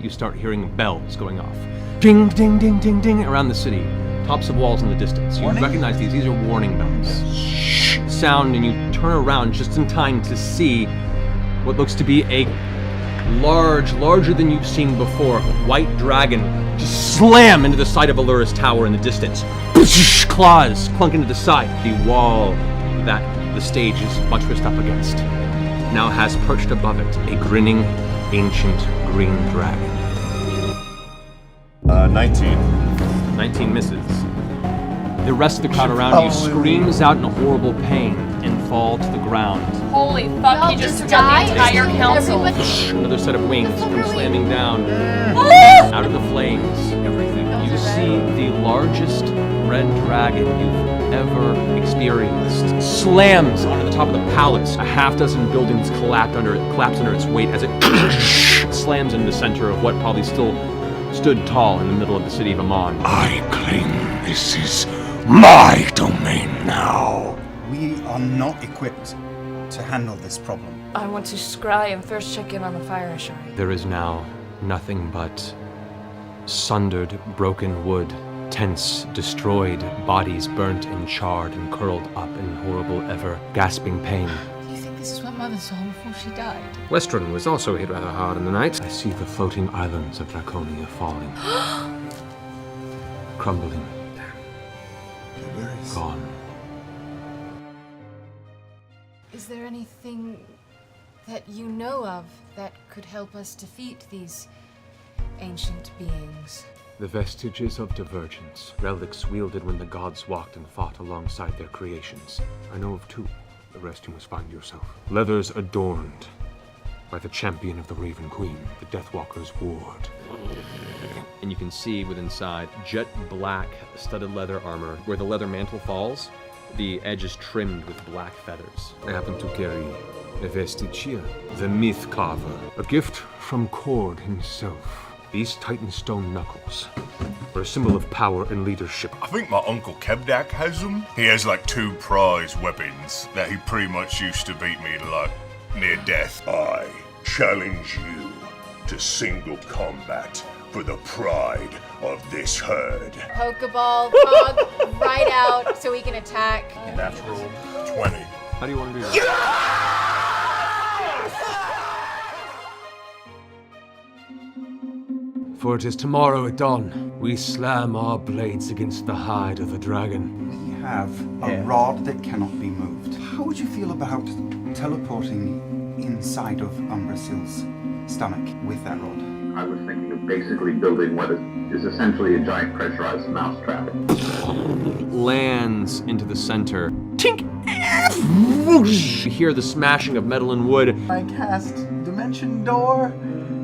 You start hearing bells going off. Ding, ding, ding, ding, ding, around the city. Tops of walls in the distance. You recognize these are warning bells. Sound, and you turn around just in time to see what looks to be a larger than you've seen before, white dragon just slam into the side of Allura's tower in the distance. Claws clunk into the side. The wall that the stage is buttressed up against now has perched above it a grinning, ancient green dragon. 19. 19 misses. The rest of the crowd around you screams out in horrible pain and fall to the ground. Holy fuck, he just took out the entire council. Another set of wings come slamming down out of the flames. You see the largest red dragon you've ever experienced. Slams onto the top of the palace. A half dozen buildings collapse under its weight as it slams into the center of what probably still stood tall in the middle of the city of Amon. I claim this is my domain now. We are not equipped to handle this problem. I want to scry and first check in on the fire ashari. There is now nothing but sundered, broken wood, tents destroyed, bodies burnt and charred and curled up in horrible, ever-gasping pain. Do you think this is what Mother saw before she died? Westron was also hit rather hard in the night. I see the floating islands of Draconia falling. Crumbling. Gone. Is there anything that you know of that could help us defeat these ancient beings? The vestiges of divergence, relics wielded when the gods walked and fought alongside their creations. I know of two. The rest you must find yourself. Leathers adorned by the champion of the Raven Queen, the Deathwalker's ward. And you can see within inside jet black studded leather armor. Where the leather mantle falls, the edge is trimmed with black feathers. I happen to carry a vestige here, the Myth Carver, a gift from Cord himself. These Titan stone knuckles are a symbol of power and leadership. I think my Uncle Kebdak has them. He has like 2 prize weapons that he pretty much used to beat me to like near death. I challenge you to single combat for the pride of this herd. Pokeball, Pog, right out so we can attack. Natural 20. How do you want to do that? For it is tomorrow at dawn, we slam our blades against the hide of the dragon. We have a rod that cannot be moved. How would you feel about teleporting inside of Umbrasil's stomach with that rod? I was thinking of basically building what is essentially a giant pressurized mousetrap. Lands into the center. Tink! You hear the smashing of metal and wood. I cast Dimension Door,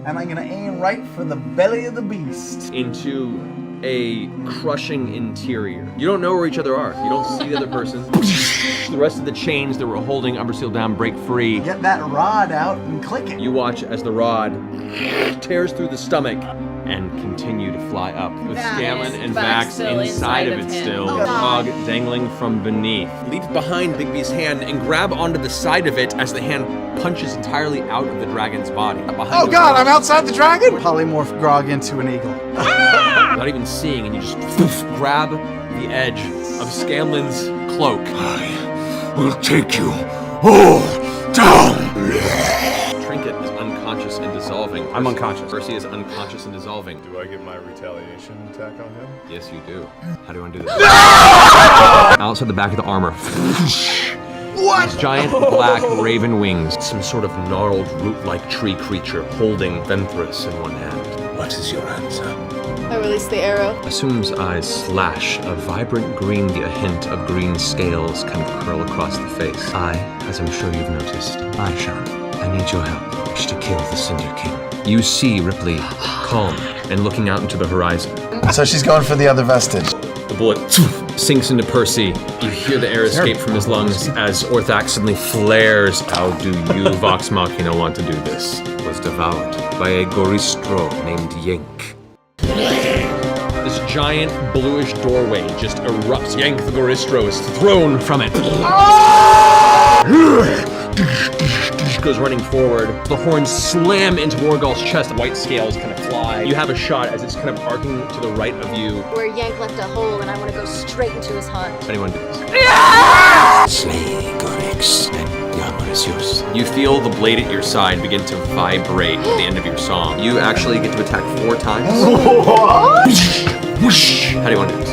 and I'm gonna aim right for the belly of the beast. Into a crushing interior. You don't know where each other are. You don't see the other person. The rest of the chains that were holding Umbrasil down break free. Get that rod out and click it. You watch as the rod tears through the stomach and continue to fly up, with Scanlan and Vax inside of it still, Hog dangling from beneath. Leap behind Bigby's hand and grab onto the side of it as the hand punches entirely out of the dragon's body. Oh god, I'm outside the dragon! Polymorph Grog into an eagle. Not even seeing, and you just grab the edge of Scanlan's cloak. I will take you all down. Trinket is unconscious and dissolving. I'm unconscious. Percy is unconscious and dissolving. Do I get my retaliation attack on him? Yes, you do. How do you want to do this? Outside the back of the armor. What? These giant black raven wings. Some sort of gnarled root-like tree creature holding Ventress in one hand. What is your answer? I release the arrow. Assume's eyes flash a vibrant green, a hint of green scales kind of curl across the face. As I'm sure you've noticed, I need your help. Wish to kill the Cinder King. You see Ripley, calm and looking out into the horizon. So she's going for the other vestige. The bullet sinks into Percy. You hear the air escape from his lungs as Orthax suddenly flares. How do you, Vox Machina, want to do this? Was devoured by a Goristro named Yank. This giant bluish doorway just erupts. Yank the Goristro is thrown from it. goes running forward. The horns slam into Morgul's chest. White scales kind of fly. You have a shot as it's kind of arcing to the right of you. Where Yank left a hole, and I want to go straight into his heart. Anyone do this? Slay Gorix, and the honor is yours. You feel the blade at your side begin to vibrate at the end of your song. You actually get to attack 4 times. How do you want to do this?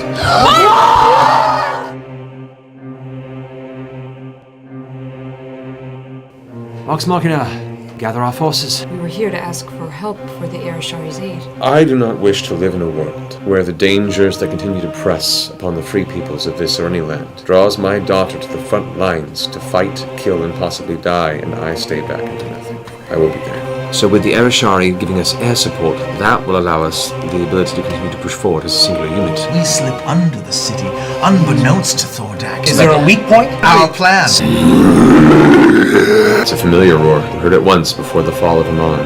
Vox Machina, gather our forces. We were here to ask for help for the Arashari's aid. I do not wish to live in a world where the dangers that continue to press upon the free peoples of this or any land draws my daughter to the front lines to fight, kill, and possibly die, and I stay back into nothing. I will be there. So with the Arashari giving us air support, that will allow us the ability to continue to push forward as a singular unit. We slip under the city, unbeknownst to Thordak. Is there a weak point? Our plan. It's a familiar roar. We heard it once before the fall of Amon.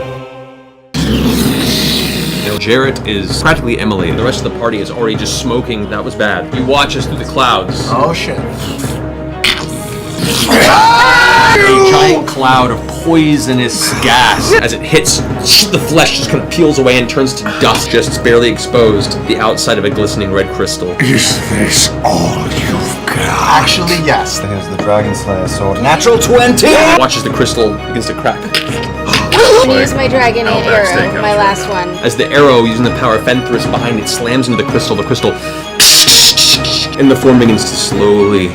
Jarrett is practically immolated. The rest of the party is already just smoking. That was bad. You watch us through the clouds. Oh shit. A giant cloud of poisonous gas. As it hits, the flesh just kind of peels away and turns to dust, just barely exposed. The outside of a glistening red crystal. Is this all you've got? Actually, yes. Here's the Dragon Slayer sword. Natural 20! Watch as the crystal begins to crack. I'm gonna use my dragon arrow, my last one. As the arrow, using the power of Fenthras behind it, slams into the crystal and the form begins to slowly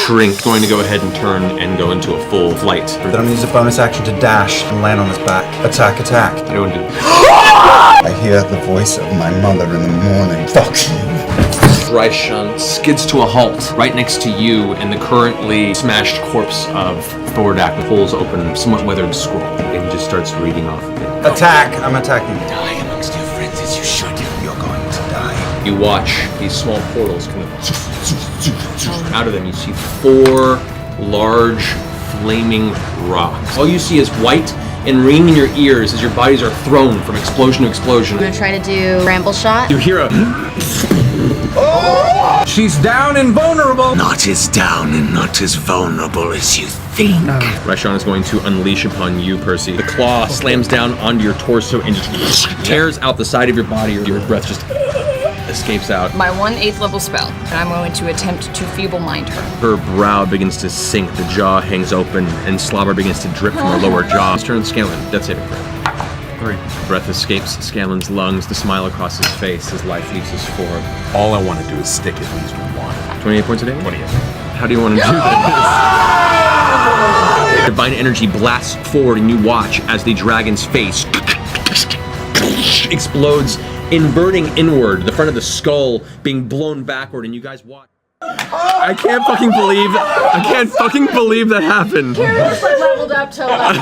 shrink. Going to go ahead and turn and go into a full flight. Then I'm gonna use a bonus action to dash and land on his back. Attack, attack. Anyone do this? I hear the voice of my mother in the morning. Fuck you. Raishan skids to a halt right next to you and the currently smashed corpse of Thordak pulls open a somewhat weathered scroll and just starts reading off of it. Attack! I'm attacking. Die amongst your friends as you should. You're going to die. You watch these small portals kind of out of them. You see 4 large flaming rocks. All you see is white and ringing in your ears as your bodies are thrown from explosion to explosion. I'm gonna try to do Bramble Shot. You hear a She's down and vulnerable! Not as down and not as vulnerable as you think. Raishan is going to unleash upon you, Percy. The claw slams down onto your torso and just tears out the side of your body. Your breath just escapes out. My 1/8 level spell, and I'm going to attempt to feeble mind her. Her brow begins to sink, the jaw hangs open, and slobber begins to drip from her lower jaw. Let's turn Scanlan. Death saving throw. 3. Breath escapes Scanlan's lungs, the smile across his face as life leaves his form. All I want to do is stick at least one. 28 points a day? 28. How do you want to do this? Divine energy blasts forward and you watch as the dragon's face explodes, inverting inward, the front of the skull being blown backward, and you guys watch. I can't fucking believe that happened. Kira's like leveled up to 11.